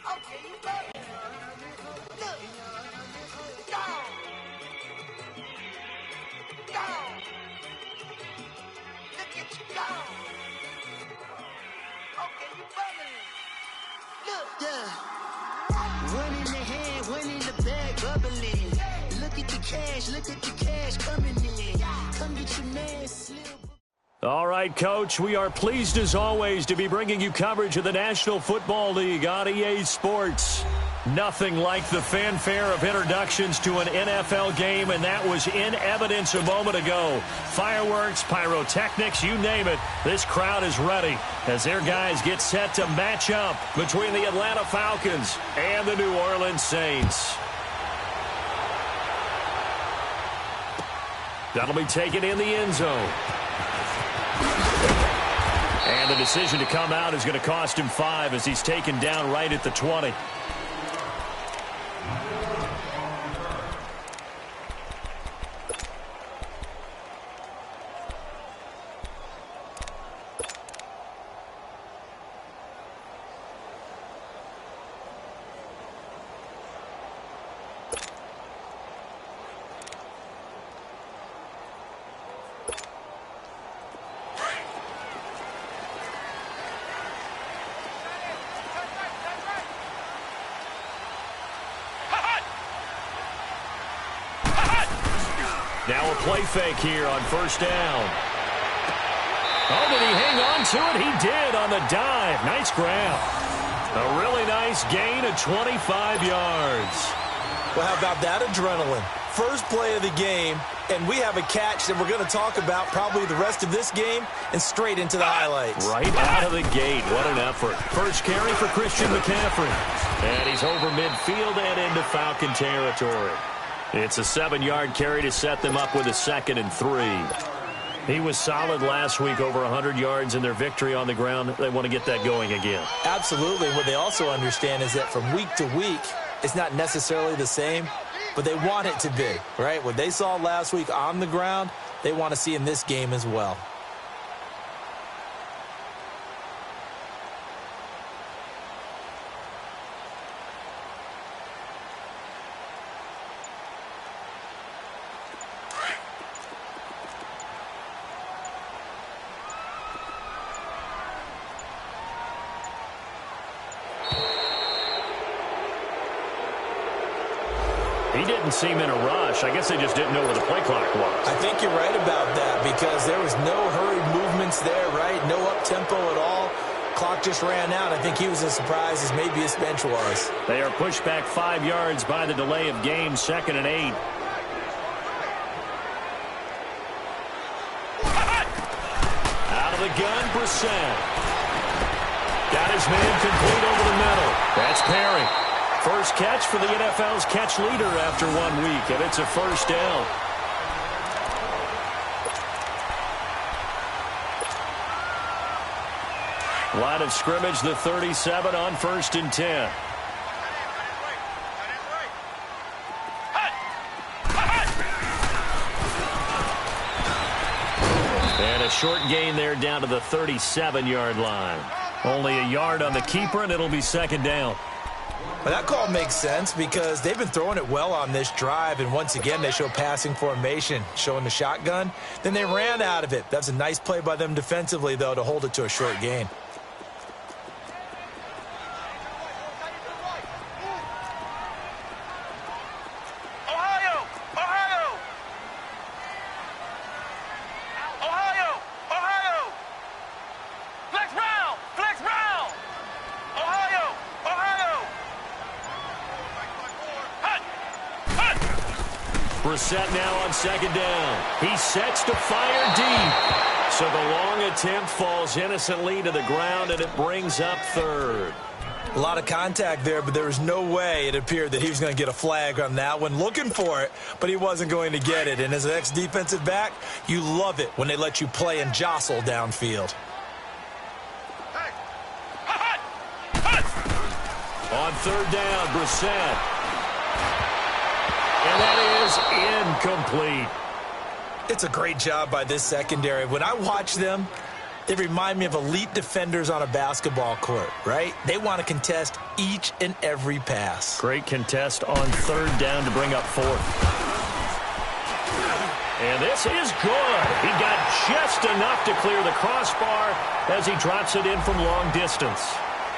Okay, you got it. Look. Down. Down. Look at you down. Okay, you bumming. Look. Yeah. One in the hand, one in the bag, bubbling. Look at the cash coming in. Come get your man slip. All right, Coach, we are pleased as always to be bringing you coverage of the National Football League on EA Sports. Nothing like the fanfare of introductions to an NFL game, and that was in evidence a moment ago. Fireworks, pyrotechnics, you name it. This crowd is ready as their guys get set to match up between the Atlanta Falcons and the New Orleans Saints. That'll be taken in the end zone. And the decision to come out is going to cost him 5 as he's taken down right at the 20. Now a play fake here on first down. Oh, did he hang on to it? He did on the dive. Nice grab. A really nice gain of 25 yards. Well, how about that adrenaline? First play of the game, and we have a catch that we're going to talk about probably the rest of this game and straight into the highlights. Right out of the gate. What an effort. First carry for Christian McCaffrey. And he's over midfield and into Falcon territory. It's a 7-yard carry to set them up with a 2nd and 3. He was solid last week, over 100 yards in their victory on the ground. They want to get that going again. Absolutely. What they also understand is that from week to week, it's not necessarily the same, but they want it to be, right? What they saw last week on the ground, they want to see in this game as well. He didn't seem in a rush. I guess they just didn't know where the play clock was. I think you're right about that because there was no hurried movements there, right? No up-tempo at all. Clock just ran out. I think he was as surprised as maybe his bench was. They are pushed back 5 yards by the delay of game, 2nd and 8. Out of the gun, Brissett. Got his man complete over the middle. That's Perry. First catch for the NFL's catch leader after 1 week, and it's a first down. Line of scrimmage, the 37 on 1st and 10. And a short gain there down to the 37-yard line. Only a yard on the keeper, and it'll be 2nd down. Well, that call makes sense because they've been throwing it well on this drive, and once again they show passing formation, showing the shotgun. Then they ran out of it. That's a nice play by them defensively, though, to hold it to a short gain. Brissett now on 2nd down. He sets to fire deep. So the long attempt falls innocently to the ground, and it brings up 3rd. A lot of contact there, but there was no way it appeared that he was going to get a flag on that one. Looking for it, but he wasn't going to get it. And as an ex-defensive back, you love it when they let you play and jostle downfield. On 3rd down, Brissett. And that is incomplete. It's a great job by this secondary. When I watch them, They remind me of elite defenders on a basketball court, right? They want to contest each and every pass. Great contest on third down to bring up fourth. And this is good. He got just enough to clear the crossbar as he drops it in from long distance.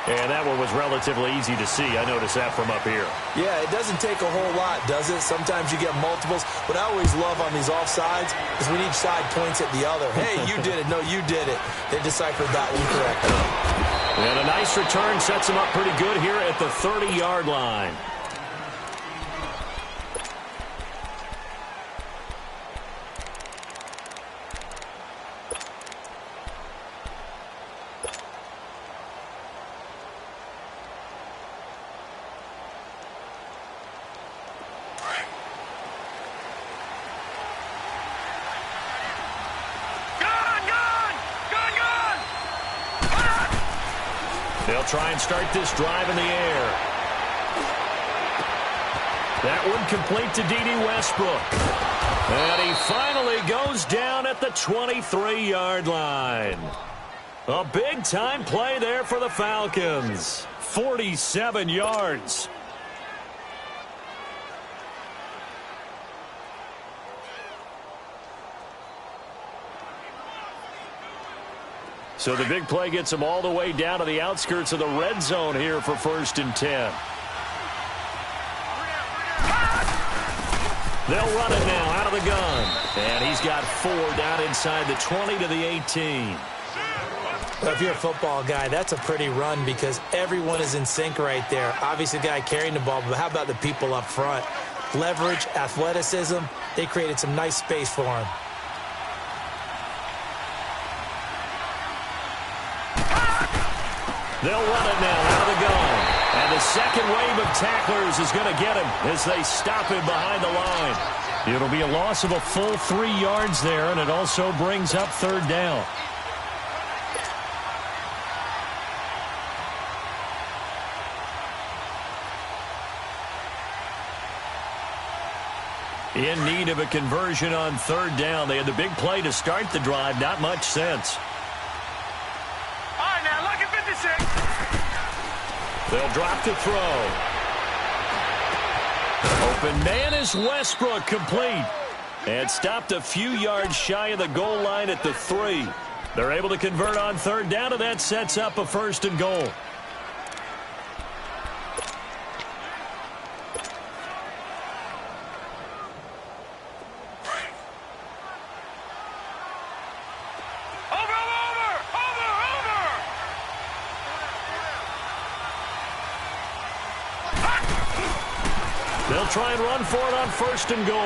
And that one was relatively easy to see. I noticed that from up here. Yeah, it doesn't take a whole lot, does it? Sometimes you get multiples. What I always love on these offsides is when each side points at the other. Hey, you did it. No, you did it. They deciphered that one correctly. And a nice return sets him up pretty good here at the 30-yard line. They'll try and start this drive in the air. That one complete to D.D. Westbrook. And he finally goes down at the 23-yard line. A big-time play there for the Falcons. 47 yards. So the big play gets them all the way down to the outskirts of the red zone here for 1st and 10. They'll run it now out of the gun. And he's got 4 down inside the 20 to the 18. Well, if you're a football guy, that's a pretty run because everyone is in sync right there. Obviously, the guy carrying the ball, but how about the people up front? Leverage, athleticism, they created some nice space for him. They'll run it now out of the gun. And the second wave of tacklers is going to get him as they stop him behind the line. It'll be a loss of a full 3 yards there, and it also brings up 3rd down. In need of a conversion on 3rd down. They had the big play to start the drive. Not much sense. They'll drop to throw. Open man is Westbrook, complete. And stopped a few yards shy of the goal line at the 3. They're able to convert on 3rd down, and that sets up a 1st and goal. They'll try and run for it on 1st and goal.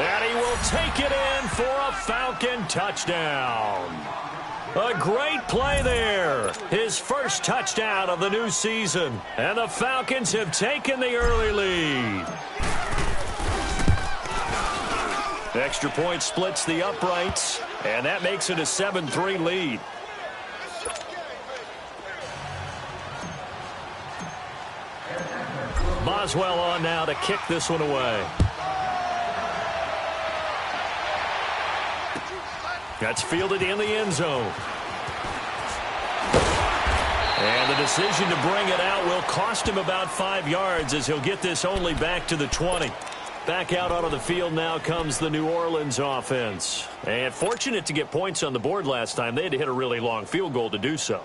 And he will take it in for a Falcon touchdown. A great play there. His first touchdown of the new season. And the Falcons have taken the early lead. Extra point splits the uprights. And that makes it a 7-3 lead. Boswell on now to kick this one away. That's fielded in the end zone. And the decision to bring it out will cost him about 5 yards as he'll get this only back to the 20. Back out onto the field now comes the New Orleans offense. And fortunate to get points on the board last time. They had to hit a really long field goal to do so.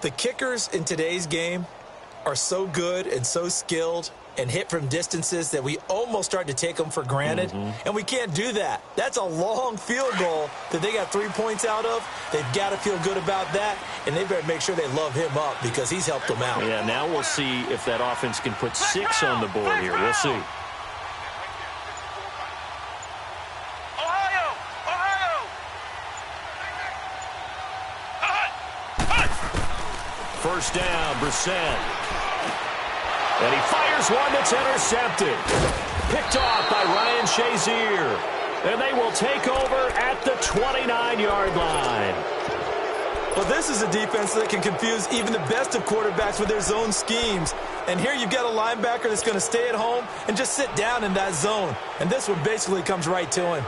The kickers in today's game are so good and so skilled and hit from distances that we almost start to take them for granted. And we can't do that. That's a long field goal that they got 3 points out of. They've got to feel good about that, and they better make sure they love him up because he's helped them out. Yeah, now we'll see if that offense can put 6 on the board here. We'll see. First down, Brissett. And he fires one that's intercepted. Picked off by Ryan Shazier. And they will take over at the 29-yard line. Well, this is a defense that can confuse even the best of quarterbacks with their zone schemes. And here you've got a linebacker that's going to stay at home and just sit down in that zone. And this one basically comes right to him.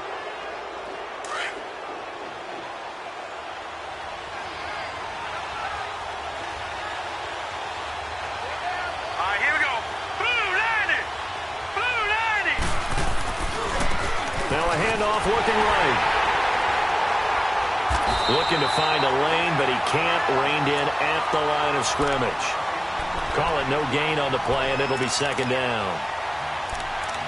Now a handoff looking right. Looking to find a lane, but he can't. Reined in at the line of scrimmage. Call it no gain on the play, and it'll be second down.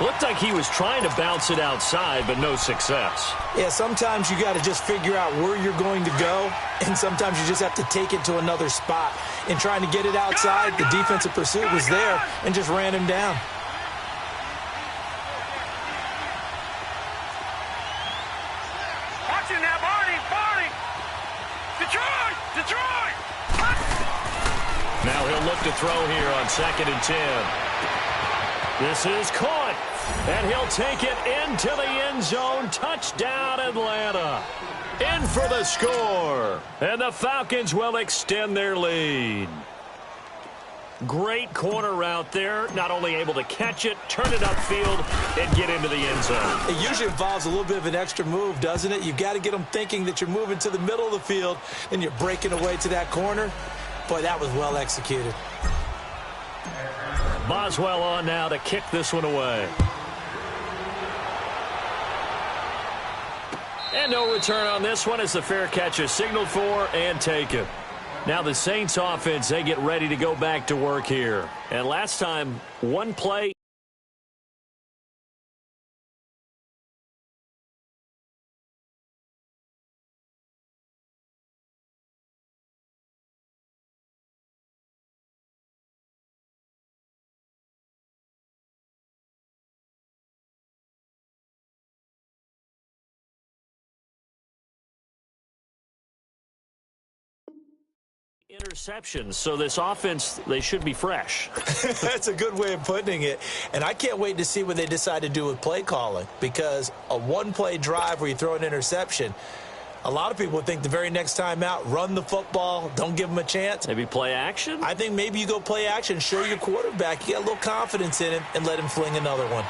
Looked like he was trying to bounce it outside, but no success. Yeah, sometimes you got to just figure out where you're going to go, and sometimes you just have to take it to another spot. In trying to get it outside, the defensive pursuit was there and just ran him down. Watching that, Barney! Detroit! Now he'll look to throw here on 2nd and 10. This is caught, and he'll take it into the end zone. Touchdown, Atlanta. In for the score, and the Falcons will extend their lead. Great corner route there. Not only able to catch it, turn it upfield, and get into the end zone. It usually involves a little bit of an extra move, doesn't it? You've got to get them thinking that you're moving to the middle of the field, and you're breaking away to that corner. Boy, that was well executed. Boswell on now to kick this one away. And no return on this one as the fair catch is signaled for and taken. Now the Saints offense, they get ready to go back to work here. And last time, one play. Interceptions, so this offense, they should be fresh. That's a good way of putting it. And I can't wait to see what they decide to do with play calling, because a one-play drive where you throw an interception, a lot of people think the very next time out, run the football, don't give them a chance. Maybe play action? I think maybe you go play action, show your quarterback, you get a little confidence in him, and let him fling another one.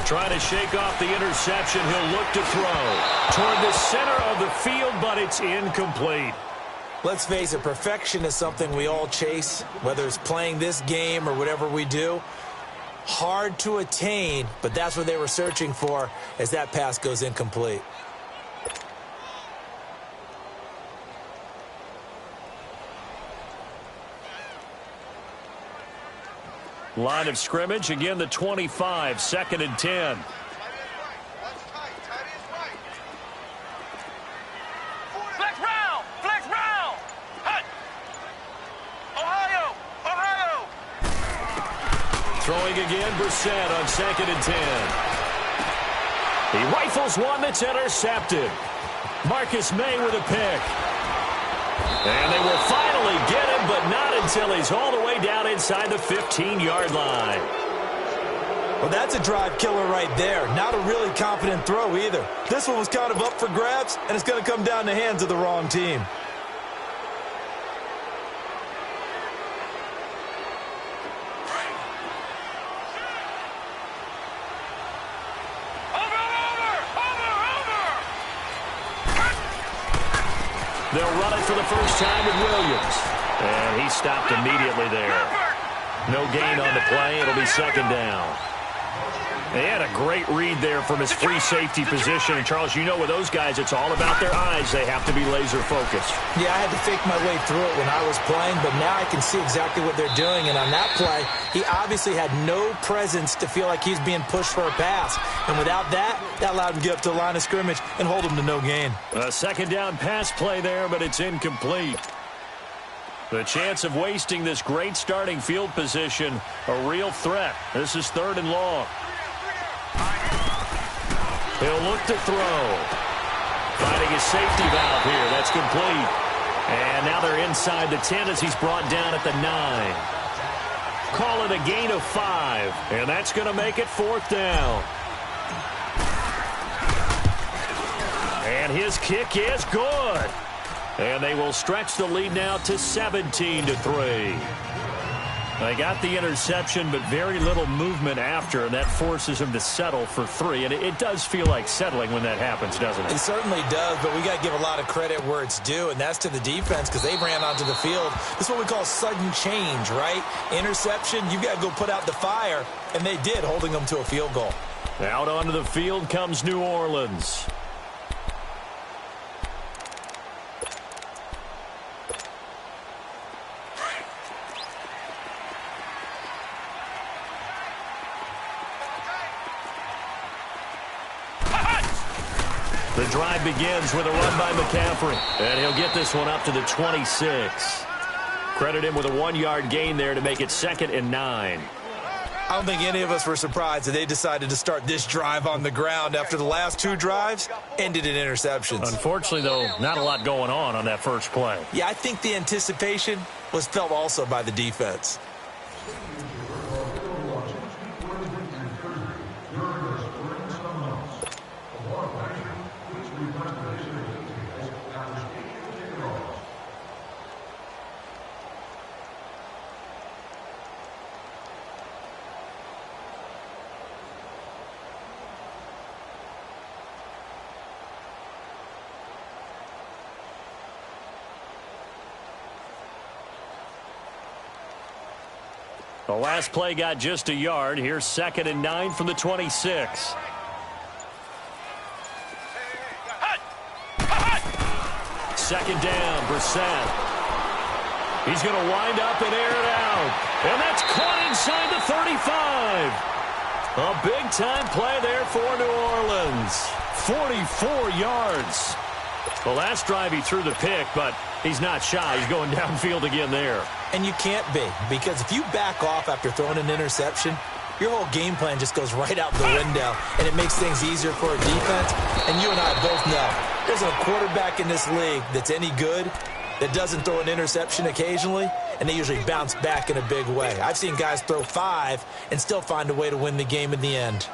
Trying to shake off the interception. He'll look to throw toward the center of the field, but it's incomplete. Let's face it, perfection is something we all chase, whether it's playing this game or whatever we do. Hard to attain, but that's what they were searching for as that pass goes incomplete. Line of scrimmage, again the 25, 2nd and 10. Flex round! Hut! Ohio! Throwing again, Brissett on 2nd and 10. He rifles one that's intercepted. Marcus May with a pick. And they will finally get him, but not until he's all the way down inside the 15-yard line. Well, that's a drive killer right there. Not a really confident throw either. This one was kind of up for grabs, and it's going to come down the hands of the wrong team. They'll run it for the first time with Williams. And he stopped immediately there. No gain on the play. It'll be 2nd down. They had a great read there from his free safety position. And, Charles, you know with those guys, it's all about their eyes. They have to be laser-focused. Yeah, I had to fake my way through it when I was playing, but now I can see exactly what they're doing. And on that play, he obviously had no presence to feel like he's being pushed for a pass. And without that, that allowed him to get up to the line of scrimmage and hold him to no gain. A 2nd down pass play there, but it's incomplete. The chance of wasting this great starting field position, a real threat. This is 3rd and long. He'll look to throw. Finding his safety valve here. That's complete. And now they're inside the 10 as he's brought down at the 9. Call it a gain of 5. And that's going to make it 4th down. And his kick is good. And they will stretch the lead now to 17-3. They got the interception, but very little movement after, and that forces him to settle for 3. And it does feel like settling when that happens, doesn't it? It certainly does, but we got to give a lot of credit where it's due, and that's to the defense because they ran onto the field. This is what we call sudden change, right? Interception, you've got to go put out the fire, and they did, holding them to a field goal. Out onto the field comes New Orleans. The drive begins with a run by McCaffrey, and he'll get this one up to the 26. Credit him with a 1-yard gain there to make it 2nd and 9. I don't think any of us were surprised that they decided to start this drive on the ground after the last 2 drives ended in interceptions. Unfortunately, though, not a lot going on that first play. Yeah, I think the anticipation was felt also by the defense. The last play got just a yard. Here's 2nd and 9 from the 26. Second down, Brissett. He's going to wind up and air it out. And that's caught inside the 35. A big-time play there for New Orleans. 44 yards. The last drive he threw the pick, but he's not shy. He's going downfield again there. And you can't be, because if you back off after throwing an interception, your whole game plan just goes right out the window, and it makes things easier for a defense. And you and I both know there's a quarterback in this league that's any good that doesn't throw an interception occasionally, and they usually bounce back in a big way. I've seen guys throw 5 and still find a way to win the game in the end.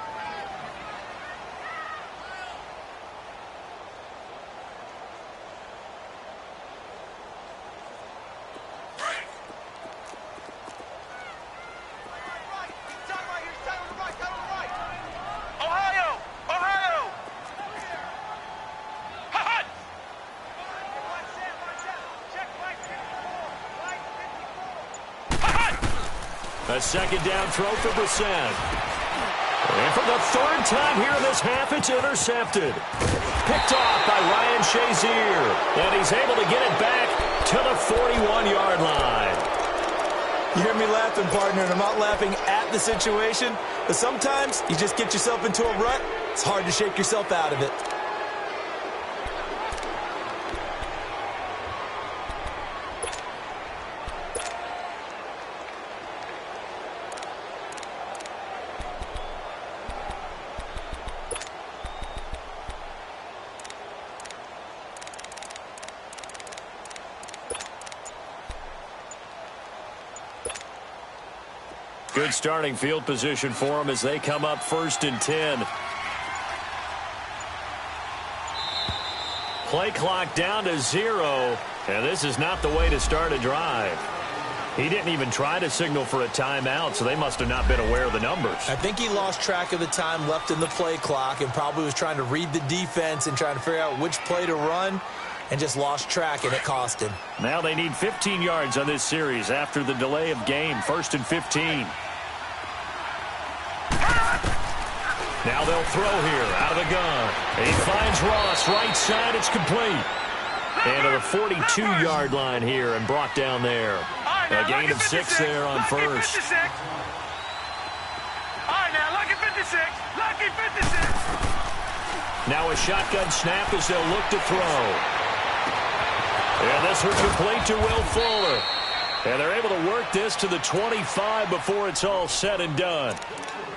A second down throw for Brissett. And for the 3rd time here in this half, it's intercepted. Picked off by Ryan Shazier. And he's able to get it back to the 41-yard line. You hear me laughing, partner, and I'm not laughing at the situation, but sometimes you just get yourself into a rut. It's hard to shake yourself out of it. Good starting field position for them as they come up 1st and 10. Play clock down to 0, and this is not the way to start a drive. He didn't even try to signal for a timeout, so they must have not been aware of the numbers. I think he lost track of the time left in the play clock and probably was trying to read the defense and trying to figure out which play to run and just lost track, and it cost him. Now they need 15 yards on this series after the delay of game. 1st and 15. Now they'll throw here out of the gun. He finds Ross right side. It's complete. And to the 42-yard line here and brought down there. A gain of 6 there on 1st. All right, now, lucky 56. Lucky 56. Now a shotgun snap as they'll look to throw. And this one's complete to Will Fuller. And they're able to work this to the 25 before it's all said and done.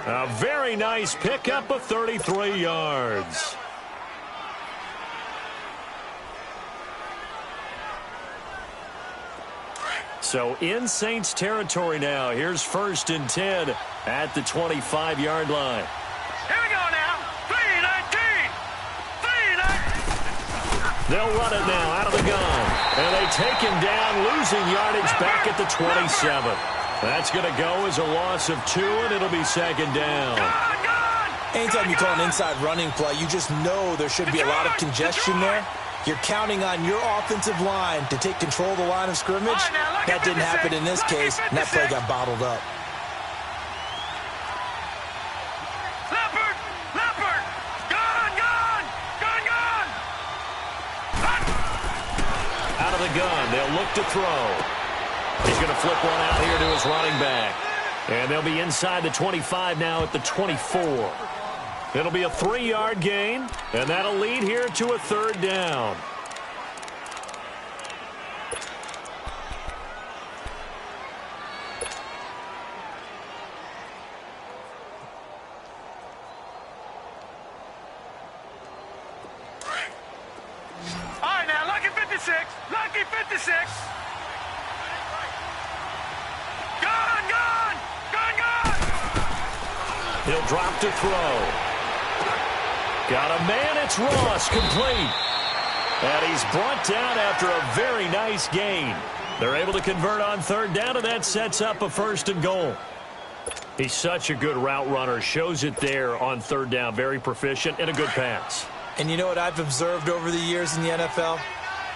A very nice pickup of 33 yards. So in Saints territory now. Here's 1st and 10 at the 25-yard line. Here we go now. 3-19. 3-19. They'll run it now out of the gun. And they take him down, losing yardage back at the 27. That's going to go as a loss of 2, and it'll be second down. Anytime you call an inside running play, you just know there should be a lot of congestion there. You're counting on your offensive line to take control of the line of scrimmage. That didn't happen in this case, and that play got bottled up. Out of the gun, they'll look to throw. He's going to flip one out here to his running back. And they'll be inside the 25 now at the 24. It'll be a 3-yard gain, and that'll lead here to a third down. All right, now, lucky 56. Lucky 56. Gun! He'll drop to throw. Got a man, it's Ross, complete. And he's brought down after a very nice gain. They're able to convert on third down, and that sets up a 1st and goal. He's such a good route runner. Shows it there on third down. Very proficient and a good pass. And you know what I've observed over the years in the NFL?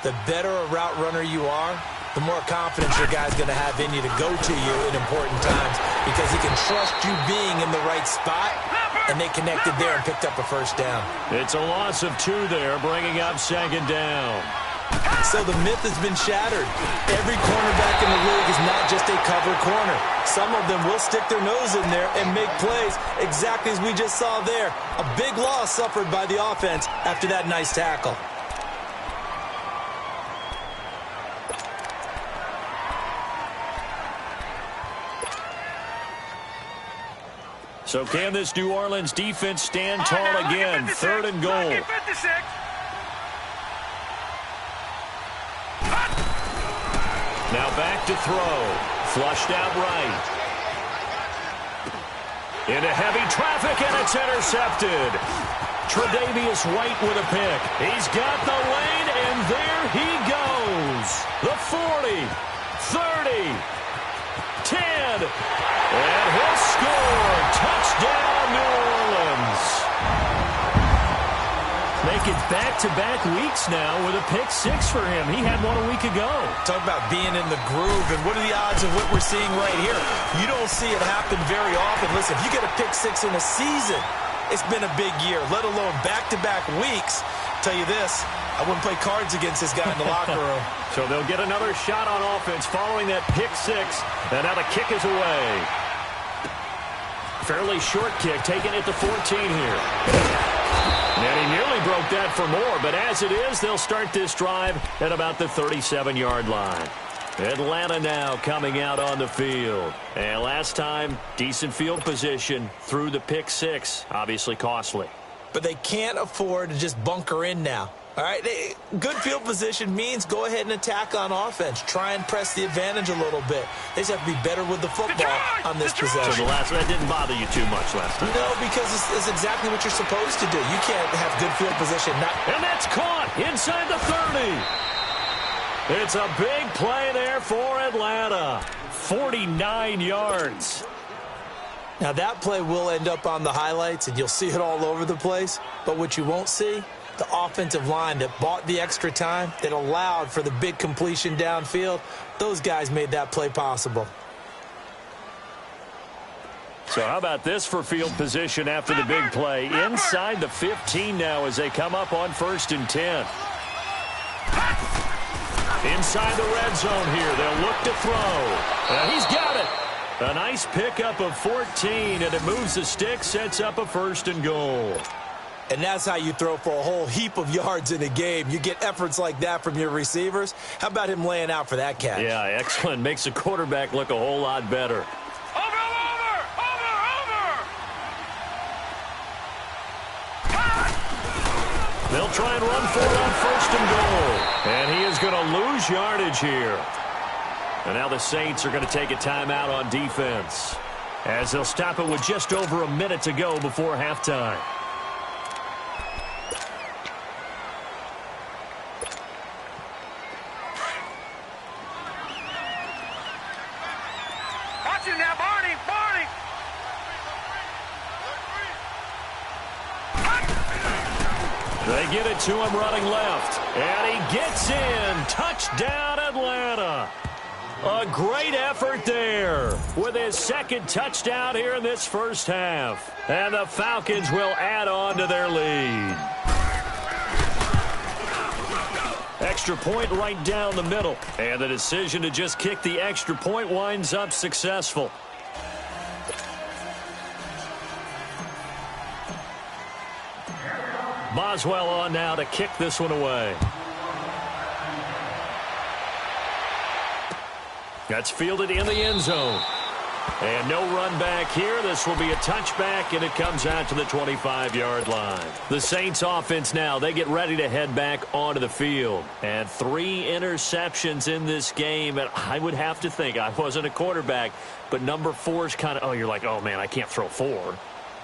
The better a route runner you are, the more confidence your guy's going to have in you to go to you in important times because he can trust you being in the right spot, and they connected there and picked up a 1st down. It's a loss of 2 there, bringing up second down. So the myth has been shattered. Every cornerback in the league is not just a cover corner. Some of them will stick their nose in there and make plays exactly as we just saw there. A big loss suffered by the offense after that nice tackle. So can this New Orleans defense stand tall again? 3rd and goal. Now back to throw. Flushed out right. Into heavy traffic, and it's intercepted. Tre'Davious White with a pick. He's got the lane, and there he goes. The 40, 30, 10, and he'll score. Touchdown, New Orleans. Make it back-to-back weeks now with a pick 6 for him. He had one a week ago. Talk about being in the groove, and what are the odds of what we're seeing right here? You don't see it happen very often. Listen, if you get a pick 6 in a season, it's been a big year, let alone back-to-back weeks. Tell you this, I wouldn't play cards against this guy in the locker room. So they'll get another shot on offense following that pick 6, and now the kick is away. Fairly short kick, taken at the 14 here. And he nearly broke that for more, but as it is, they'll start this drive at about the 37-yard line. Atlanta now coming out on the field. And last time, decent field position through the pick 6, obviously costly. But they can't afford to just bunker in now. All right, good field position means go ahead and attack on offense. Try and press the advantage a little bit. They just have to be better with the football on this possession. So the last one, that didn't bother you too much last time. No, because it's exactly what you're supposed to do. You can't have good field position. And that's caught inside the 30. It's a big play there for Atlanta. 49 yards. Now, that play will end up on the highlights, and you'll see it all over the place. But what you won't see, the offensive line that bought the extra time, that allowed for the big completion downfield, those guys made that play possible. So how about this for field position after the big play? Inside the 15 now as they come up on 1st and 10. Inside the red zone here. They'll look to throw. And he's got it. A nice pickup of 14, and it moves the stick, sets up a 1st and goal. And that's how you throw for a whole heap of yards in a game. You get efforts like that from your receivers. How about him laying out for that catch? Yeah, excellent. Makes the quarterback look a whole lot better. Over! They'll try and run for it on 1st and goal. And he is going to lose yardage here. And now the Saints are going to take a timeout on defense, as they'll stop it with just over a minute to go before halftime. Watch you now, Barney. Barney. They get it to him running left. And he gets in. Touchdown, Atlanta. A great effort there with his second touchdown here in this first half. And the Falcons will add on to their lead. Extra point right down the middle. And the decision to just kick the extra point winds up successful. Boswell on now to kick this one away. That's fielded in the end zone. And no run back here. This will be a touchback, and it comes out to the 25-yard line. The Saints offense now, they get ready to head back onto the field. And 3 interceptions in this game. And I would have to think, I wasn't a quarterback, but number 4 is kind of, you're like, oh, man, I can't throw 4.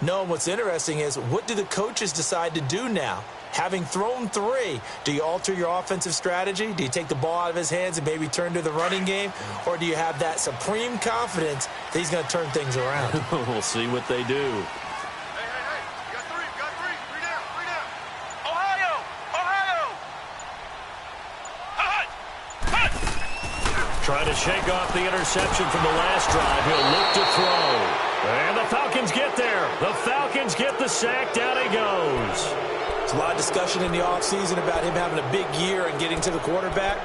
No, and what's interesting is, what do the coaches decide to do now? Having thrown 3, do you alter your offensive strategy? Do you take the ball out of his hands and maybe turn to the running game? Or do you have that supreme confidence that he's going to turn things around? We'll see what they do. Hey, you got 3, you got 3. 3 down, 3 down. Ohio, Ohio. Hut. Trying to shake off the interception from the last drive. He'll look to throw. And the Falcons get there. The Falcons get the sack. Down he goes. There's a lot of discussion in the offseason about him having a big year and getting to the quarterback.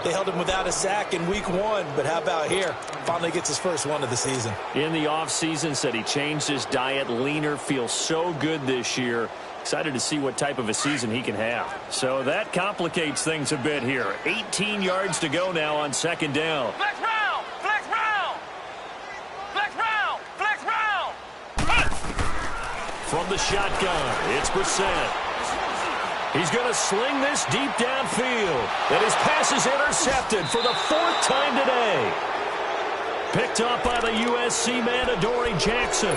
They held him without a sack in week 1, but how about here? Finally gets his first one of the season. In the offseason, said he changed his diet, leaner, feels so good this year. Excited to see what type of a season he can have. So that complicates things a bit here. 18 yards to go now on second down. Flex round, flex round. Flex round, flex round. From the shotgun, it's Brissett. He's going to sling this deep downfield. And his pass is intercepted for the 4th time today. Picked up by the USC man, Adoree Jackson.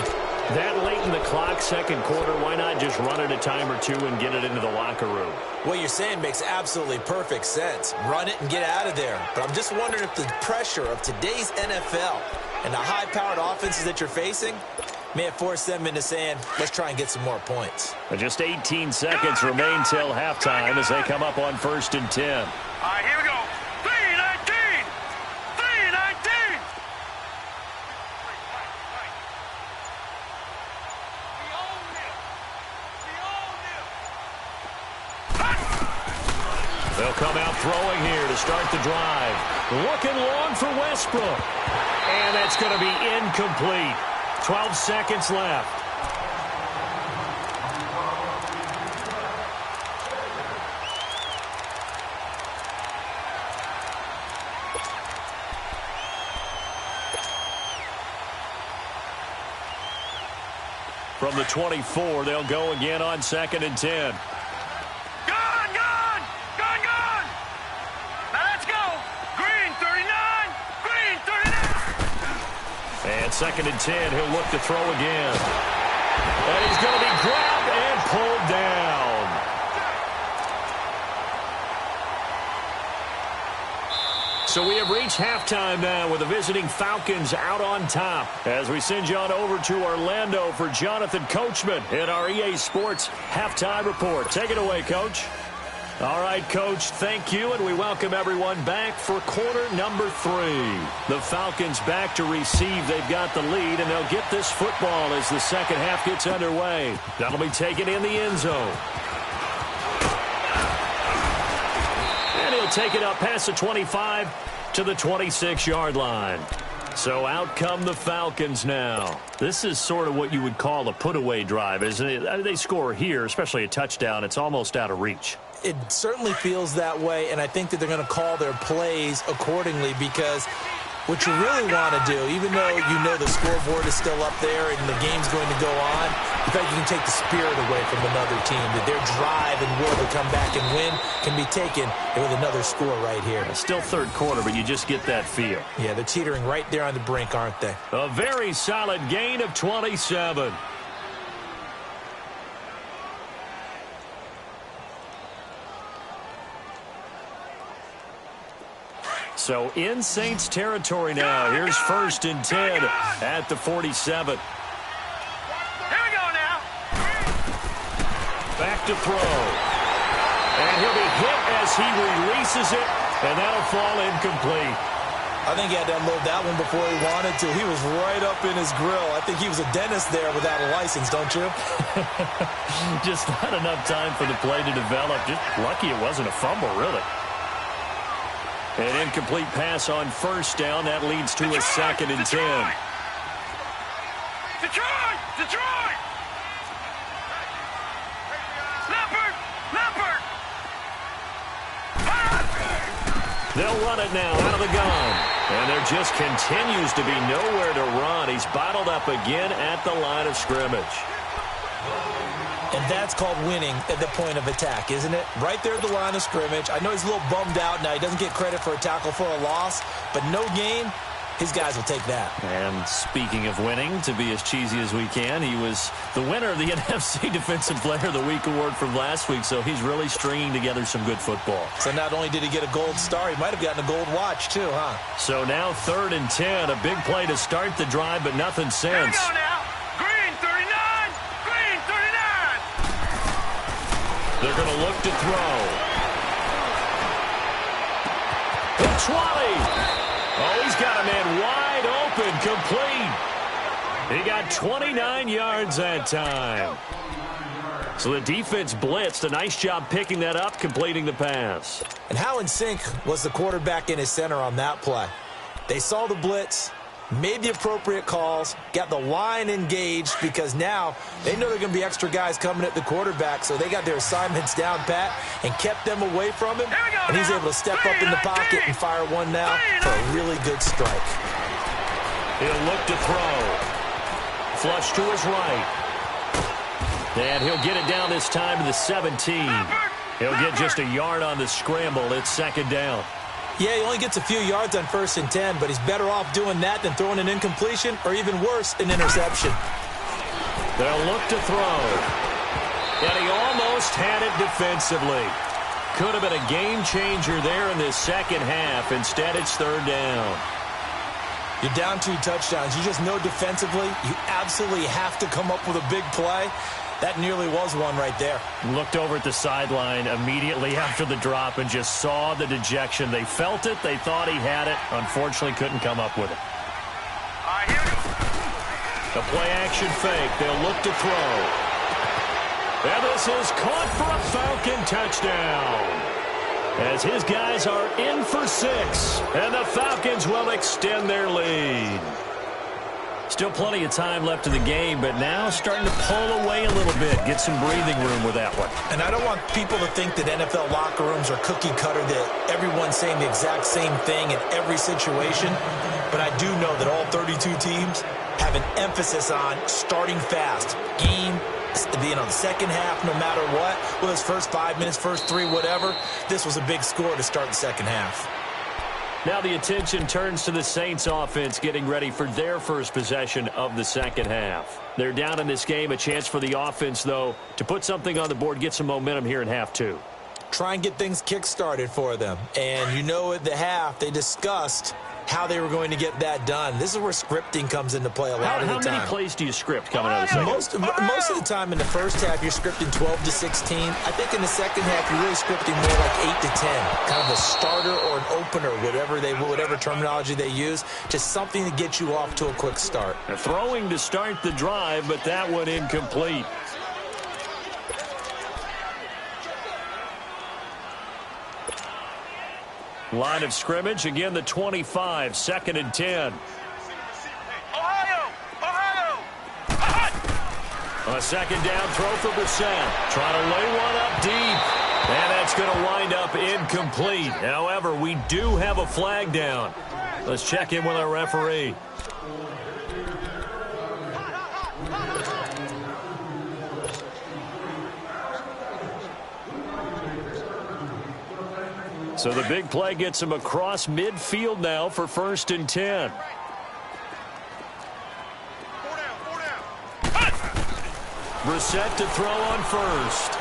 That late in the clock, second quarter, why not just run it a time or 2 and get it into the locker room? What you're saying makes absolutely perfect sense. Run it and get out of there. But I'm just wondering if the pressure of today's NFL and the high-powered offenses that you're facing may have forced them into saying, let's try and get some more points. Just 18 seconds remain till halftime as they come up on 1st and 10. All right, here we go. 3-19. 3-19. They'll come out throwing here to start the drive. Looking long for Westbrook. And that's going to be incomplete. 12 seconds left. From the 24, they'll go again on 2nd and 10. And 2nd and 10, he'll look to throw again. And he's going to be grabbed and pulled down. So we have reached halftime now with the visiting Falcons out on top. As we send you on over to Orlando for Jonathan Coachman in our EA Sports Halftime Report. Take it away, Coach. All right, Coach, thank you, and we welcome everyone back for quarter number 3. The Falcons back to receive. They've got the lead, and they'll get this football as the second half gets underway. That'll be taken in the end zone. And he'll take it up past the 25 to the 26-yard line. So out come the Falcons now. This is sort of what you would call a put-away drive, isn't it? They score here, especially a touchdown. It's almost out of reach. It certainly feels that way, and I think that they're going to call their plays accordingly, because what you really want to do, even though you know the scoreboard is still up there and the game's going to go on, in fact, you can take the spirit away from another team, that their drive and will to come back and win can be taken with another score right here. It's still third quarter, but you just get that feel. Yeah, they're teetering right there on the brink, aren't they? A very solid gain of 27. So in Saints territory now. Here's 1st and 10 at the 47. Here we go now. Back to throw. And he'll be hit as he releases it, and that'll fall incomplete. I think he had to unload that one before he wanted to. He was right up in his grill. I think he was a dentist there without a license, don't you? Just not enough time for the play to develop. Just lucky it wasn't a fumble, really. An incomplete pass on 1st down. That leads to a 2nd and 10. Detroit! Detroit! Leopard! Leopard! They'll run it now out of the gun. And there just continues to be nowhere to run. He's bottled up again at the line of scrimmage. And that's called winning at the point of attack, isn't it? Right there at the line of scrimmage. I know he's a little bummed out now. He doesn't get credit for a tackle for a loss, but no gain, his guys will take that. And speaking of winning, to be as cheesy as we can, he was the winner of the NFC Defensive Player of the Week award from last week, so he's really stringing together some good football. So not only did he get a gold star, he might have gotten a gold watch too, huh? So now 3rd and 10, a big play to start the drive, but nothing since. Here we go now. Green 39! Green 39! They're going to look to throw. It's Wally. Oh, he's got a man wide open, complete. He got 29 yards that time. So the defense blitzed. A nice job picking that up, completing the pass. And how in sync was the quarterback and his center on that play? They saw the blitz, made the appropriate calls, got the line engaged because now they know there are going to be extra guys coming at the quarterback, so they got their assignments down pat and kept them away from him. And he's able to step up in the pocket and fire one now for a really good strike. He'll look to throw. Flush to his right. And he'll get it down this time to the 17. He'll get just a yard on the scramble. It's 2nd down. Yeah, he only gets a few yards on 1st and 10, but he's better off doing that than throwing an incompletion or even worse, an interception. They'll look to throw. And he almost had it defensively. Could have been a game changer there in this 2nd half. Instead, it's 3rd down. You're down 2 touchdowns. You just know defensively you absolutely have to come up with a big play. That nearly was one right there. Looked over at the sideline immediately after the drop and just saw the dejection. They felt it. They thought he had it. Unfortunately, couldn't come up with it. The play-action fake. They'll look to throw. And this is caught for a Falcon touchdown. As his guys are in for 6. And the Falcons will extend their lead. Still plenty of time left in the game, but now starting to pull away a little bit. Get some breathing room with that one. And I don't want people to think that NFL locker rooms are cookie cutter, that everyone's saying the exact same thing in every situation. But I do know that all 32 teams have an emphasis on starting fast. Game, the second half, no matter what. Well, his first 5 minutes, first 3, whatever. This was a big score to start the second half. Now the attention turns to the Saints offense getting ready for their first possession of the second half. They're down in this game. A chance for the offense, though, to put something on the board, get some momentum here in half 2. Try and get things kick-started for them. And you know at the half, they discussed how they were going to get that done. This is where scripting comes into play a lot of the time. How many plays do you script coming out of the second? Most of the time in the first half, you're scripting 12 to 16. I think in the second half, you're really scripting more like 8 to 10. Kind of a starter or an opener, whatever terminology they use. Just something to get you off to a quick start. They're throwing to start the drive, but that one incomplete. Line of scrimmage, again the 25, 2nd and 10. Ohio! On a 2nd down throw for Brissett. Trying to lay one up deep. And that's going to wind up incomplete. However, we do have a flag down. Let's check in with our referee. So the big play gets him across midfield now for 1st and 10. Brissett to throw on 1st.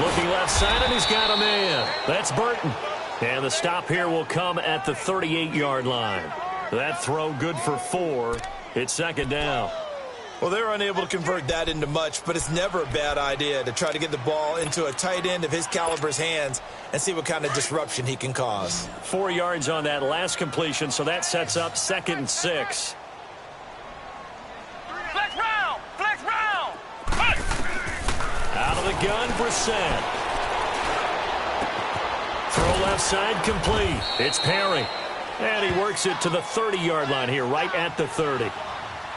Looking left side, and he's got a man. That's Burton. And the stop here will come at the 38-yard line. That throw good for 4. It's second down. Well, they're unable to convert that into much, but it's never a bad idea to try to get the ball into a tight end of his caliber's hands and see what kind of disruption he can cause. 4 yards on that last completion, so that sets up 2nd and 6. Flex round! Flex round! Out of the gun, Brissett. Throw left side complete. It's Perry. And he works it to the 30-yard line here, right at the 30.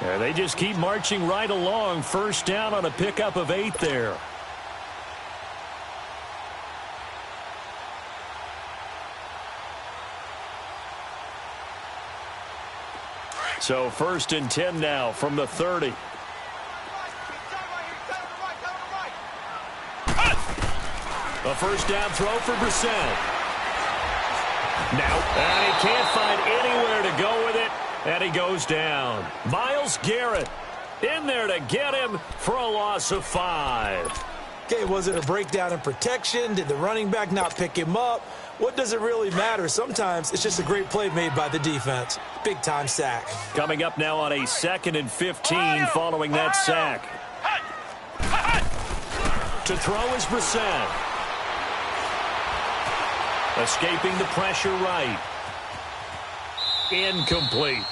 Yeah, they just keep marching right along. First down on a pickup of 8 there. So 1st and 10 now from the 30. A first down throw for Brissett. Now, and he can't find anywhere to go with it, and he goes down. Myles Garrett in there to get him for a loss of 5. Okay, was it a breakdown in protection? Did the running back not pick him up? What does it really matter? Sometimes it's just a great play made by the defense. Big-time sack. Coming up now on a 2nd and 15 following that sack. To throw is Brissett. Escaping the pressure right. Incomplete.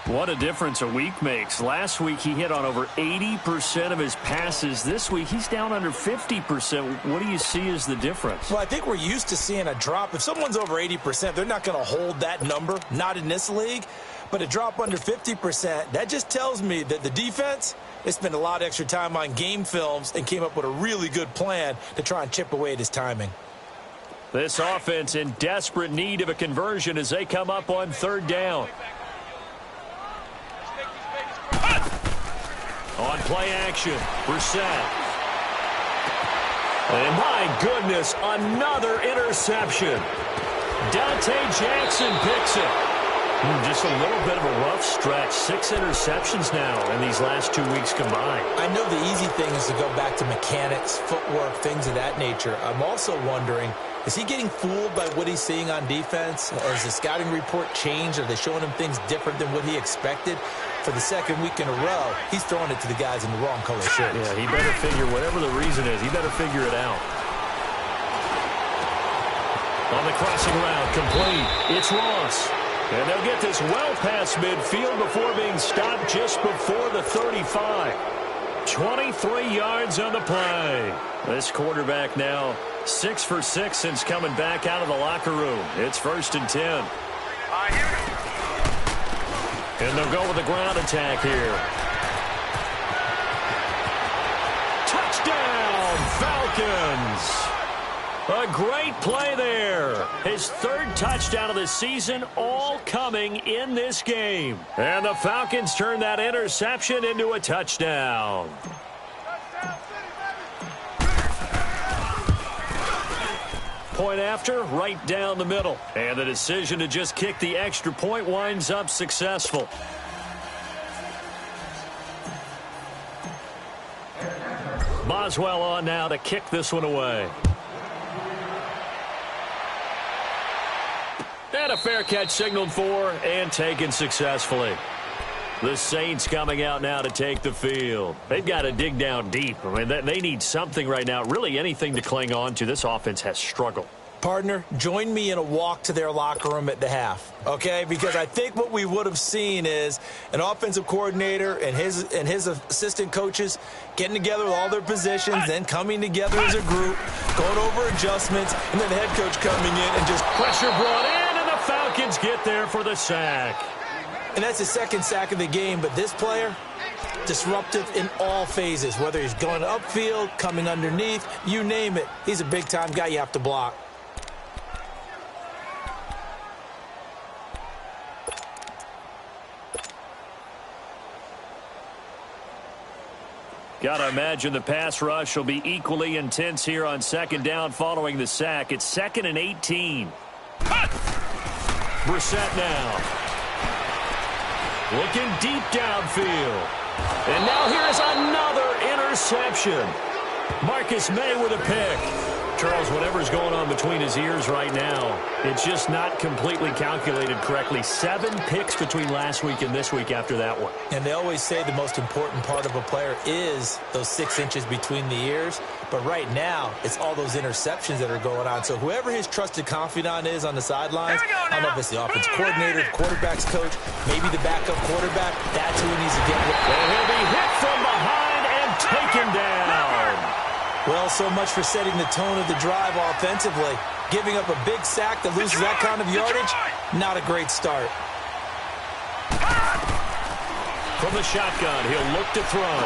What a difference a week makes. Last week he hit on over 80% of his passes. This week he's down under 50%. What do you see as the difference? Well, I think we're used to seeing a drop. If someone's over 80%, they're not going to hold that number. Not in this league. But a drop under 50%, that just tells me that the defense, they spent a lot of extra time on game films and came up with a really good plan to try and chip away at his timing. This offense in desperate need of a conversion as they come up on 3rd down. On play action, Brissett. And my goodness, another interception. Dante Jackson picks it. Just a little bit of a rough stretch. 6 interceptions now in these last 2 weeks combined. I know the easy thing is to go back to mechanics, footwork, things of that nature. I'm also wondering, is he getting fooled by what he's seeing on defense? Has the scouting report changed? Are they showing him things different than what he expected? For the 2nd week in a row, he's throwing it to the guys in the wrong color shirts. Yeah, he better figure, whatever the reason is, he better figure it out. On the crossing route, complete. It's Ross. And they'll get this well past midfield before being stopped just before the 35. 23 yards on the play. This quarterback now 6 for 6 since coming back out of the locker room. It's 1st and 10. And they'll go with a ground attack here. Touchdown, Falcons! A great play there. His 3rd touchdown of the season, all coming in this game. And the Falcons turn that interception into a touchdown. Point after, right down the middle. And the decision to just kick the extra point winds up successful. Boswell on now to kick this one away. And a fair catch signaled for and taken successfully. The Saints coming out now to take the field. They've got to dig down deep. I mean, they need something right now, really anything to cling on to. This offense has struggled. Partner, join me in a walk to their locker room at the half, okay? Because I think what we would have seen is an offensive coordinator and his assistant coaches getting together with all their positions, then coming together as a group, going over adjustments, and then the head coach coming in and just pressure brought in, and the Falcons get there for the sack. And that's his 2nd sack of the game, but this player, disruptive in all phases, whether he's going upfield, coming underneath, you name it. He's a big-time guy you have to block. Got to imagine the pass rush will be equally intense here on 2nd down following the sack. It's 2nd and 18. Brissett now. Looking deep downfield. And now here's another interception. Marcus May with a pick. Charles, whatever's going on between his ears right now, it's just not completely calculated correctly. 7 picks between last week and this week after that one. And they always say the most important part of a player is those 6 inches between the ears. But right now, it's all those interceptions that are going on. So whoever his trusted confidant is on the sidelines, I don't know if it's the offense coordinator, the quarterback's coach, maybe the backup quarterback, that's who he needs to get with. And he'll be hit from behind and taken down. Well, so much for setting the tone of the drive offensively. Giving up a big sack that loses that kind of yardage, not a great start. From the shotgun, he'll look to throw.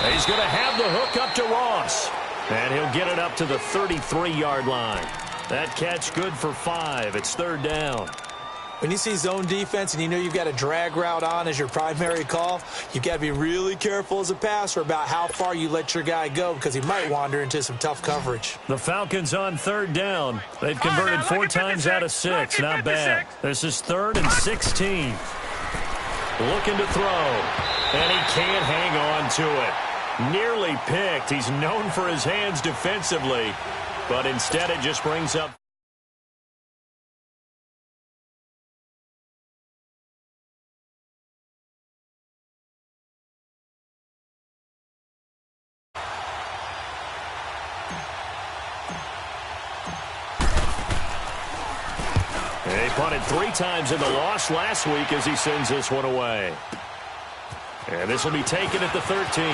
He's going to have the hook up to Ross. And he'll get it up to the 33-yard line. That catch good for 5. It's 3rd down. When you see zone defense and you know you've got a drag route on as your primary call, you've got to be really careful as a passer about how far you let your guy go because he might wander into some tough coverage. The Falcons on 3rd down. They've converted 4 times out of 6. Not bad. This is 3rd and 16. Looking to throw. And he can't hang on to it. Nearly picked. He's known for his hands defensively, but instead it just brings up. He punted 3 times in the loss last week as he sends this one away. And this will be taken at the 13.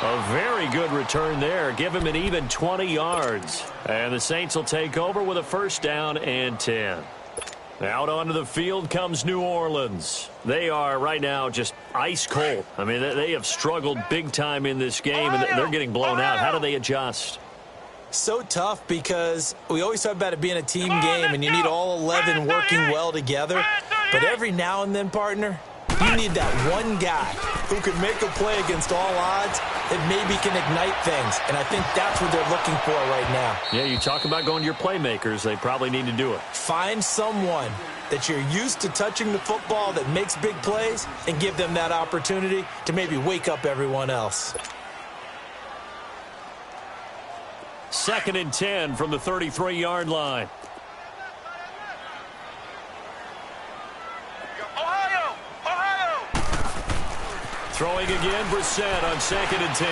A very good return there. Give him an even 20 yards. And the Saints will take over with a 1st down and 10. Out onto the field comes New Orleans. They are right now just ice cold. I mean, they have struggled big time in this game, and they're getting blown out. How do they adjust? So tough because we always talk about it being a team game and you need all 11 working well together. But every now and then, partner, you need that one guy who can make a play against all odds that maybe can ignite things. And I think that's what they're looking for right now. Yeah, you talk about going to your playmakers. They probably need to do it. Find someone that you're used to touching the football that makes big plays and give them that opportunity to maybe wake up everyone else. 2nd and 10 from the 33-yard line. Ohio! Throwing again, Brissett on 2nd and 10.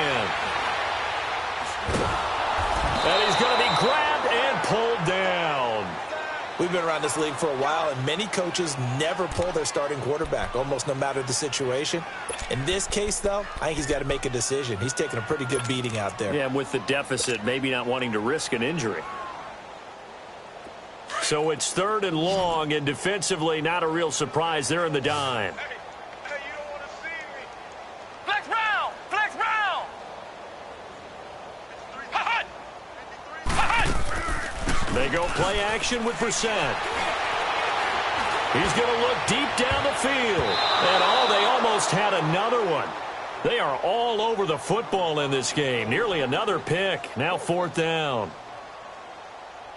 And he's going to be grabbed and pulled down. We've been around this league for a while, and many coaches never pull their starting quarterback, almost no matter the situation. In this case, though, I think he's got to make a decision. He's taking a pretty good beating out there. Yeah, with the deficit, maybe not wanting to risk an injury. So it's 3rd and long, and defensively, not a real surprise. They're in the dime. Hey, you don't want to see me. Flex round! Flex round! Hot! They go play action with Brissett. He's going to look deep down the field. And they almost had another one. They are all over the football in this game. Nearly another pick. Now 4th down.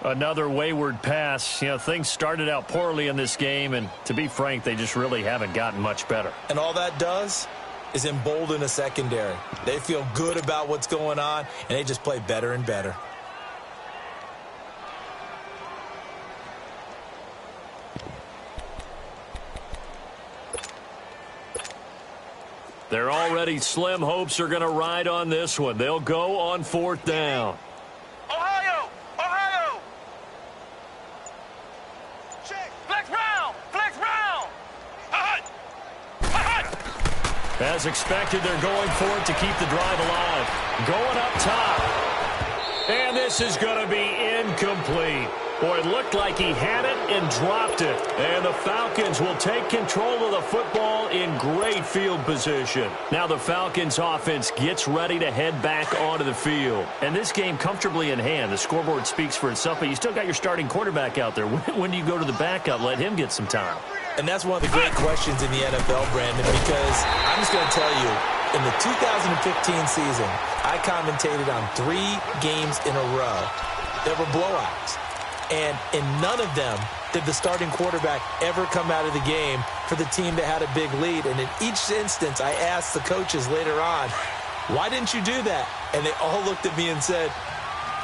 Another wayward pass. You know, things started out poorly in this game, and to be frank, they just really haven't gotten much better. And all that does is embolden a secondary. They feel good about what's going on, and they just play better and better. They're already slim hopes are going to ride on this one. They'll go on 4th down. Ohio! Check! Flex round! Hot! As expected, they're going for it to keep the drive alive. Going up top. And this is going to be incomplete. Boy, it looked like he had it and dropped it. And the Falcons will take control of the football in great field position. Now the Falcons offense gets ready to head back onto the field. And this game comfortably in hand. The scoreboard speaks for itself, but you still got your starting quarterback out there. When do you go to the backup? Let him get some time. And that's one of the great questions in the NFL, Brandon, because I'm just going to tell you, in the 2015 season, I commentated on 3 games in a row. There were blowouts. And in none of them did the starting quarterback ever come out of the game for the team that had a big lead. And in each instance, I asked the coaches later on, Why didn't you do that? And they all looked at me and said,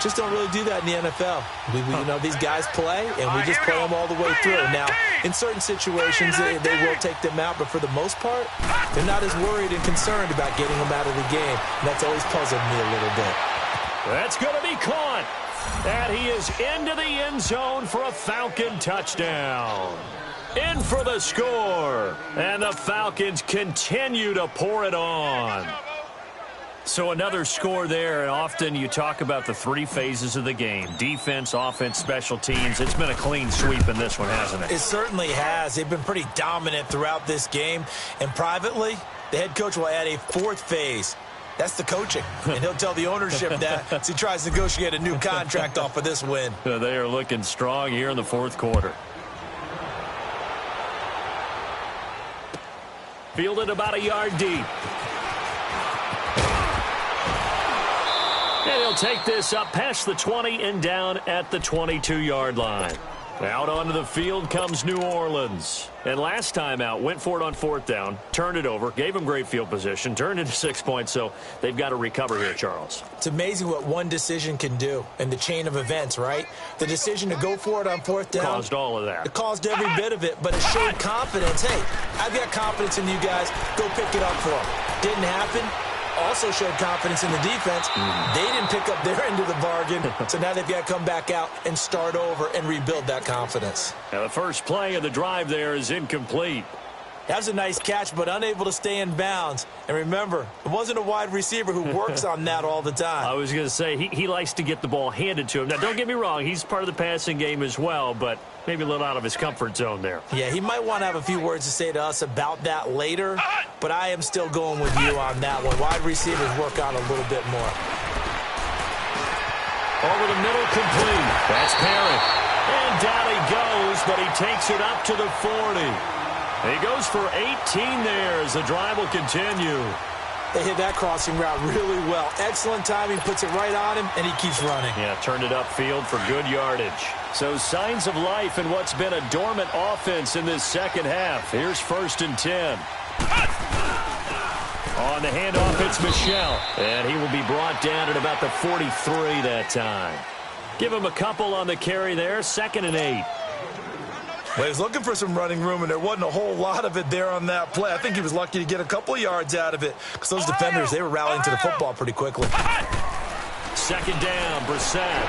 just don't really do that in the NFL. You know, these guys play, and we just play them all the way through. Now, in certain situations, they will take them out, but for the most part, they're not as worried and concerned about getting them out of the game. And that's always puzzled me a little bit. That's going to be caught. And he is into the end zone for a Falcon touchdown. In for the score. And the Falcons continue to pour it on. So another score there, and often you talk about the three phases of the game. Defense, offense, special teams. It's been a clean sweep in this one, hasn't it? It certainly has. They've been pretty dominant throughout this game. And privately, the head coach will add a fourth phase. That's the coaching. And he'll tell the ownership that as he tries to negotiate a new contract off of this win. They are looking strong here in the fourth quarter. Fielded about a yard deep. And he'll take this up past the 20 and down at the 22-yard line. Out onto the field comes New Orleans. And last time out, went for it on fourth down, turned it over, gave them great field position, turned into 6 points, so they've got to recover here, Charles. It's amazing what one decision can do in the chain of events, right? The decision to go for it on fourth down. Caused all of that. It caused every bit of it, but it showed confidence. Hey, I've got confidence in you guys. Go pick it up for them. Didn't happen. Also showed confidence in the defense. They didn't pick up their end of the bargain, so now they've got to come back out and start over and rebuild that confidence. Now the first play of the drive there is incomplete. That was a nice catch, but unable to stay in bounds. And remember, it wasn't a wide receiver who works on that all the time. I was going to say, he likes to get the ball handed to him. Now, don't get me wrong, he's part of the passing game as well, but maybe a little out of his comfort zone there. Yeah, he might want to have a few words to say to us about that later, but I am still going with you on that one. Wide receivers work on a little bit more. Over the middle, complete. That's Parrott. And down he goes, but he takes it up to the 40. He goes for 18 there as the drive will continue. They hit that crossing route really well. Excellent timing, puts it right on him, and he keeps running. Yeah, turned it upfield for good yardage. So signs of life in what's been a dormant offense in this second half. Here's 1st and 10. On the handoff, it's Michel. And he will be brought down at about the 43 that time. Give him a couple on the carry there. 2nd and 8. Well, he was looking for some running room, and there wasn't a whole lot of it there on that play. I think he was lucky to get a couple of yards out of it because those defenders, they were rallying to the football pretty quickly. 2nd down, Brissett.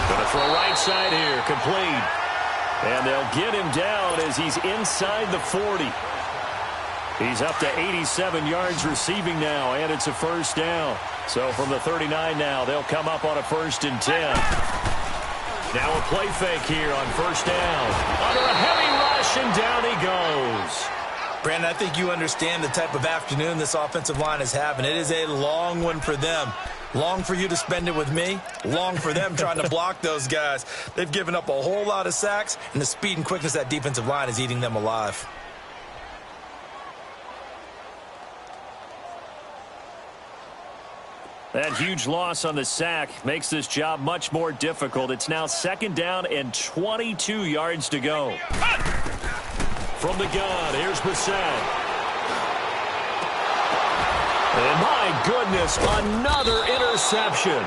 Going to throw right side here, complete. And they'll get him down as he's inside the 40. He's up to 87 yards receiving now, and it's a 1st down. So from the 39 now, they'll come up on a 1st and 10. Now a play fake here on 1st down. Under a heavy rush, and down he goes. Brandon, I think you understand the type of afternoon this offensive line is having. It is a long one for them. Long for you to spend it with me. Long for them trying to block those guys. They've given up a whole lot of sacks, and the speed and quickness of that defensive line is eating them alive. That huge loss on the sack makes this job much more difficult. It's now 2nd down and 22 yards to go. From the gun, here's Brissett. And my goodness, another interception.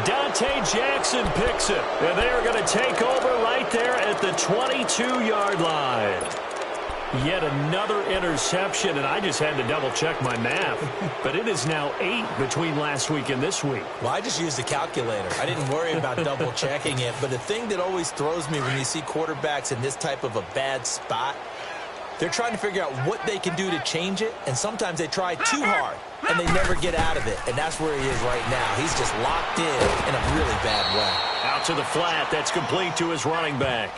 Dante Jackson picks it. And they are going to take over right there at the 22-yard line. Yet another interception, and I just had to double-check my math. But it is now 8 between last week and this week. Well, I just used a calculator. I didn't worry about double-checking it. But the thing that always throws me when you see quarterbacks in this type of a bad spot, they're trying to figure out what they can do to change it, and sometimes they try too hard, and they never get out of it. And that's where he is right now. He's just locked in a really bad way. Out to the flat. That's complete to his running back.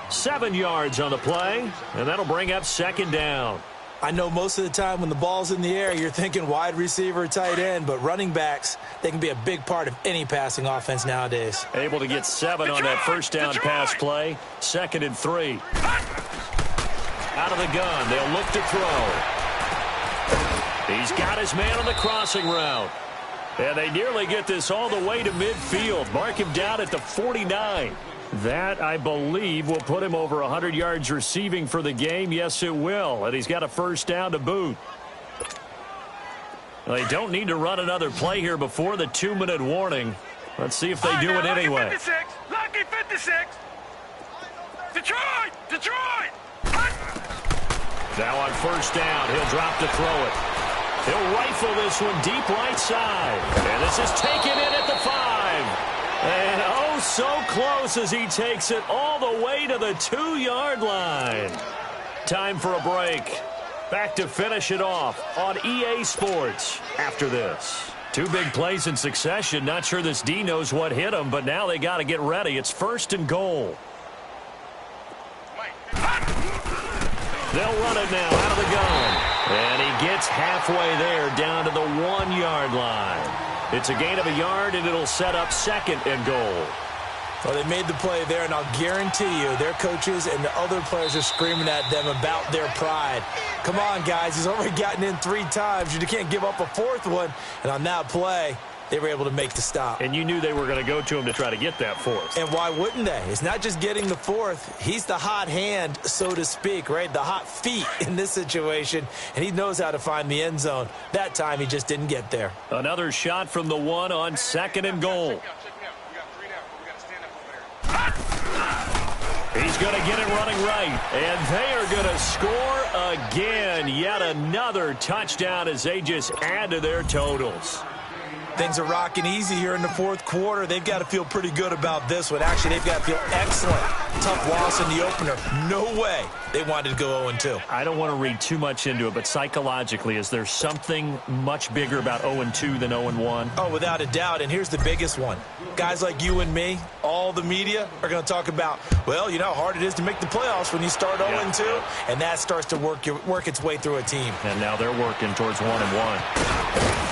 7 yards on the play, and that'll bring up 2nd down. I know most of the time when the ball's in the air, you're thinking wide receiver, tight end, but running backs, they can be a big part of any passing offense nowadays. Able to get 7 on that 1st down pass play. 2nd and 3. Out of the gun, they'll look to throw. He's got his man on the crossing route. And they nearly get this all the way to midfield. Mark him down at the 49. That, I believe, will put him over 100 yards receiving for the game. Yes, it will. And he's got a 1st down to boot. They don't need to run another play here before the 2-minute warning. Let's see if they do it anyway. Lucky 56! Lucky 56! Detroit! Detroit! Now on first down, he'll drop to throw it. He'll rifle this one deep right side. And this is taken in at the 5. And oh, so close as he takes it all the way to the 2-yard line. Time for a break. Back to finish it off on EA Sports after this. 2 big plays in succession. Not sure this D knows what hit him, but now they got to get ready. It's 1st and goal. They'll run it now out of the gun. And he gets halfway there down to the 1-yard line. It's a gain of a yard, and it'll set up 2nd and goal. Well, they made the play there, and I'll guarantee you their coaches and the other players are screaming at them about their pride. Come on, guys. He's already gotten in 3 times. You can't give up a 4th one. And on that play, they were able to make the stop. And you knew they were going to go to him to try to get that 4th. And why wouldn't they? It's not just getting the 4th. He's the hot hand, so to speak, right? The hot feet in this situation. And he knows how to find the end zone. That time, he just didn't get there. Another shot from the 1 on 2nd and goal. He's going to get it running right. And they are going to score again. Yet another touchdown as they just add to their totals. Things are rocking easy here in the 4th quarter. They've got to feel pretty good about this one. Actually, they've got to feel excellent. Tough loss in the opener. No way they wanted to go 0-2. I don't want to read too much into it, but psychologically, is there something much bigger about 0-2 than 0-1? Oh, without a doubt. And here's the biggest one. Guys like you and me, all the media, are going to talk about, well, you know how hard it is to make the playoffs when you start 0-2. Yeah. And that starts to work its way through a team. And now they're working towards 1-1.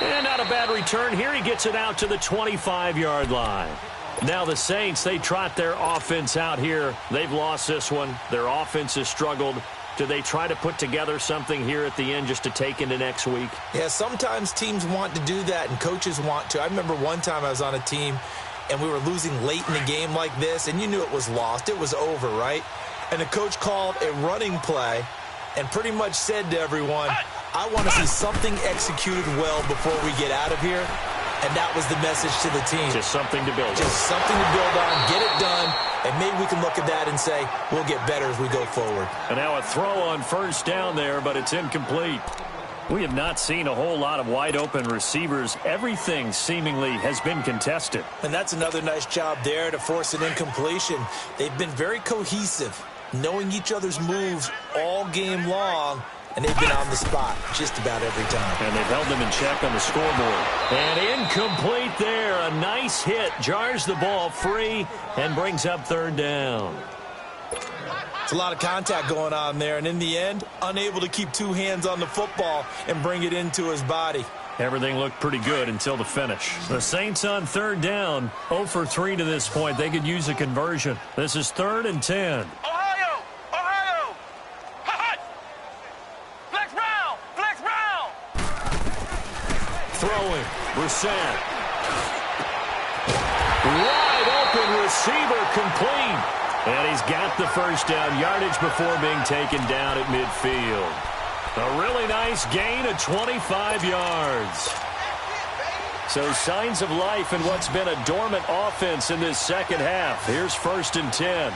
And not a bad return here. He gets it out to the 25-yard line. Now the Saints, they trot their offense out here. They've lost this one. Their offense has struggled. Do they try to put together something here at the end just to take into next week? Yeah, sometimes teams want to do that and coaches want to. I remember one time I was on a team and we were losing late in the game like this, and you knew it was lost. It was over, right? And the coach called a running play and pretty much said to everyone, I want to see something executed well before we get out of here. And that was the message to the team. Just something to build on. Just something to build on, get it done, and maybe we can look at that and say, we'll get better as we go forward. And now a throw on first down there, but it's incomplete. We have not seen a whole lot of wide-open receivers. Everything seemingly has been contested. And that's another nice job there to force an incompletion. They've been very cohesive, knowing each other's moves all game long, and they've been on the spot just about every time. And they've held them in check on the scoreboard. And incomplete there. A nice hit. Jars the ball free and brings up 3rd down. It's a lot of contact going on there. And in the end, unable to keep 2 hands on the football and bring it into his body. Everything looked pretty good until the finish. The Saints on 3rd down. 0 for 3 to this point. They could use a conversion. This is 3rd and 10. Throwing, Brissett. Wide open receiver complete. And he's got the first down, yardage before being taken down at midfield. A really nice gain of 25 yards. So signs of life in what's been a dormant offense in this second half. Here's 1st and 10.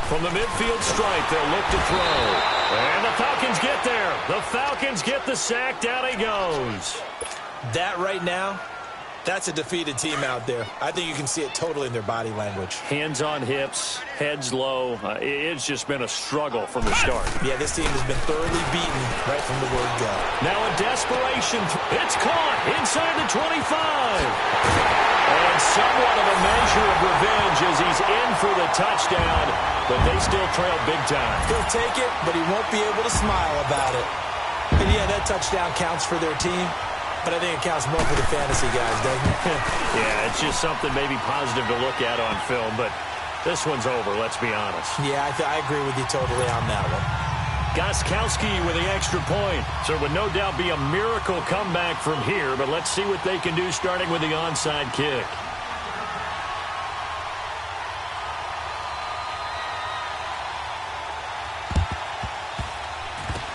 From the midfield stripe, they'll look to throw. And the Falcons get there. The Falcons get the sack. Down he goes. That right now, that's a defeated team out there. I think you can see it totally in their body language. Hands on hips, heads low. It's just been a struggle from the start. Yeah, this team has been thoroughly beaten right from the word go. Now a desperation. It's caught inside the 25. And somewhat of a measure of revenge as he's in for the touchdown, but they still trail big time. He'll take it, but he won't be able to smile about it. And yeah, that touchdown counts for their team, but I think it counts more for the fantasy guys, doesn't it? Yeah, it's just something maybe positive to look at on film, but this one's over, let's be honest. Yeah, I agree with you totally on that one. Gostkowski with the extra point. So it would no doubt be a miracle comeback from here, but let's see what they can do starting with the onside kick.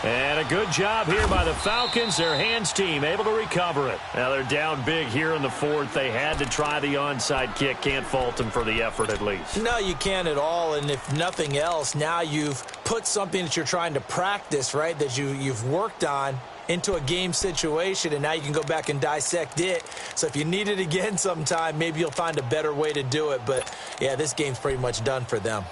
And a good job here by the Falcons. Their hands team able to recover it. Now they're down big here in the fourth. They had to try the onside kick. Can't fault them for the effort at least. No, you can't at all. And if nothing else, now you've put something that you're trying to practice, right, that you've worked on into a game situation, and now you can go back and dissect it. So if you need it again sometime, maybe you'll find a better way to do it. But, yeah, this game's pretty much done for them.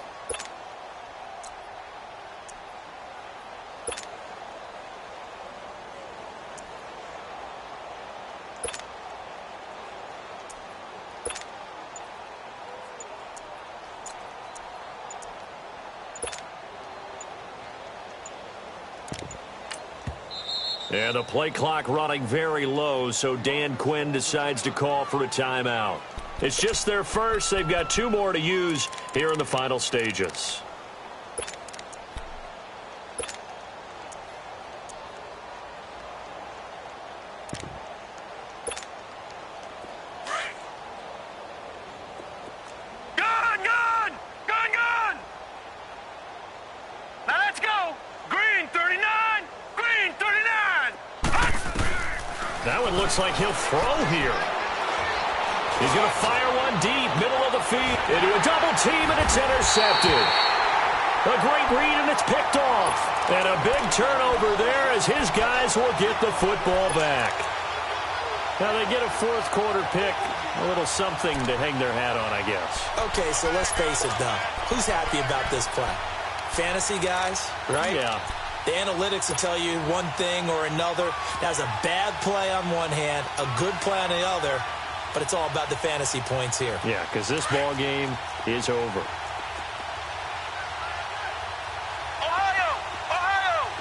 And the play clock running very low, so Dan Quinn decides to call for a timeout. It's just their first. They've got 2 more to use here in the final stages. That one looks like he'll throw here. He's going to fire one deep, middle of the field, into a double team, and it's intercepted. A great read, and it's picked off. And a big turnover there as his guys will get the football back. Now they get a fourth quarter pick, a little something to hang their hat on, I guess. Okay, so let's face it, though. Who's happy about this play? Fantasy guys, right? Yeah. The analytics will tell you one thing or another. That's a bad play on one hand, a good play on the other, but it's all about the fantasy points here. Yeah, because this ball game is over. Ohio! Ohio!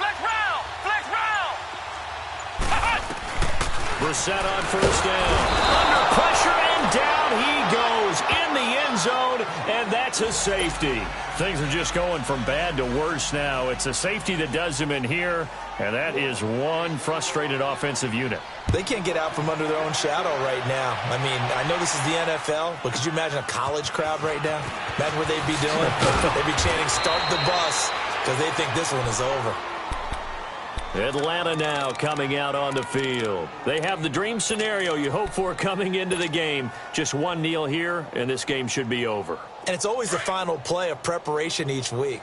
Flex round! Flex round! Brissett on first down. Under pressure, and down he goes in the end zone, and that's a safety. Things are just going from bad to worse now. It's a safety that does him in here, and that is one frustrated offensive unit. They can't get out from under their own shadow right now. I mean, I know this is the NFL, but could you imagine a college crowd right now? Imagine what they'd be doing. They'd be chanting, "Start the bus," because they think this one is over. Atlanta now coming out on the field. They have the dream scenario you hope for coming into the game. Just one kneel here, and this game should be over. And it's always the final play of preparation each week.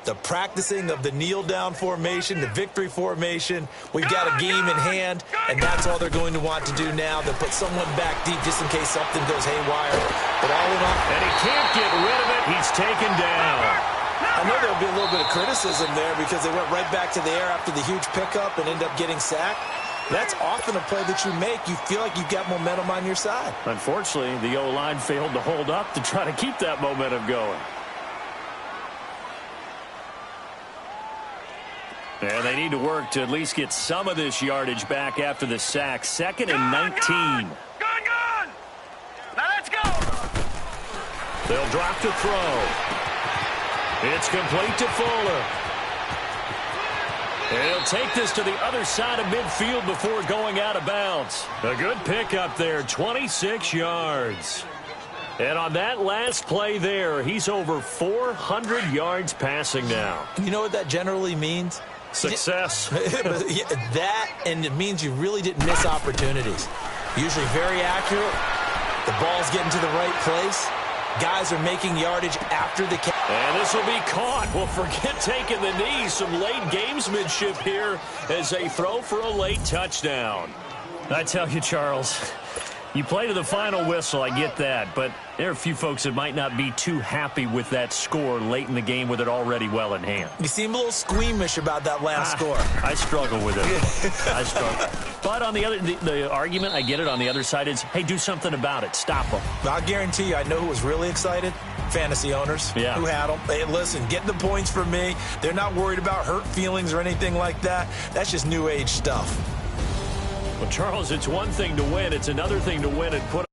The practicing of the kneel-down formation, the victory formation. We've got a game in hand, and that's all they're going to want to do now. They'll put someone back deep just in case something goes haywire. But all in all, and he can't get rid of it. He's taken down. I know there'll be a little bit of criticism there because they went right back to the air after the huge pickup and ended up getting sacked. That's often a play that you make. You feel like you've got momentum on your side. Unfortunately, the O-line failed to hold up to try to keep that momentum going. And they need to work to at least get some of this yardage back after the sack. 2nd and 19. Gun! Now let's go! They'll drop to throw. It's complete to Fuller. And he'll take this to the other side of midfield before going out of bounds. A good pickup there, 26 yards. And on that last play there, he's over 400 yards passing now. You know what that generally means? Success. That, and it means you really didn't miss opportunities. Usually very accurate. The ball's getting to the right place. Guys are making yardage after the catch. And this will be caught. Well, forget taking the knee. Some late gamesmanship here as they throw for a late touchdown. I tell you, Charles, you play to the final whistle, I get that, but there are a few folks that might not be too happy with that score late in the game with it already well in hand. You seem a little squeamish about that last score. I struggle with it. I struggle. But on the other, the argument, I get it, on the other side is, hey, do something about it. Stop them. I'll guarantee you, I know who was really excited. Fantasy owners who had them. Hey, listen, get the points for me. They're not worried about hurt feelings or anything like that. That's just new age stuff. Well, Charles, it's one thing to win. It's another thing to win and put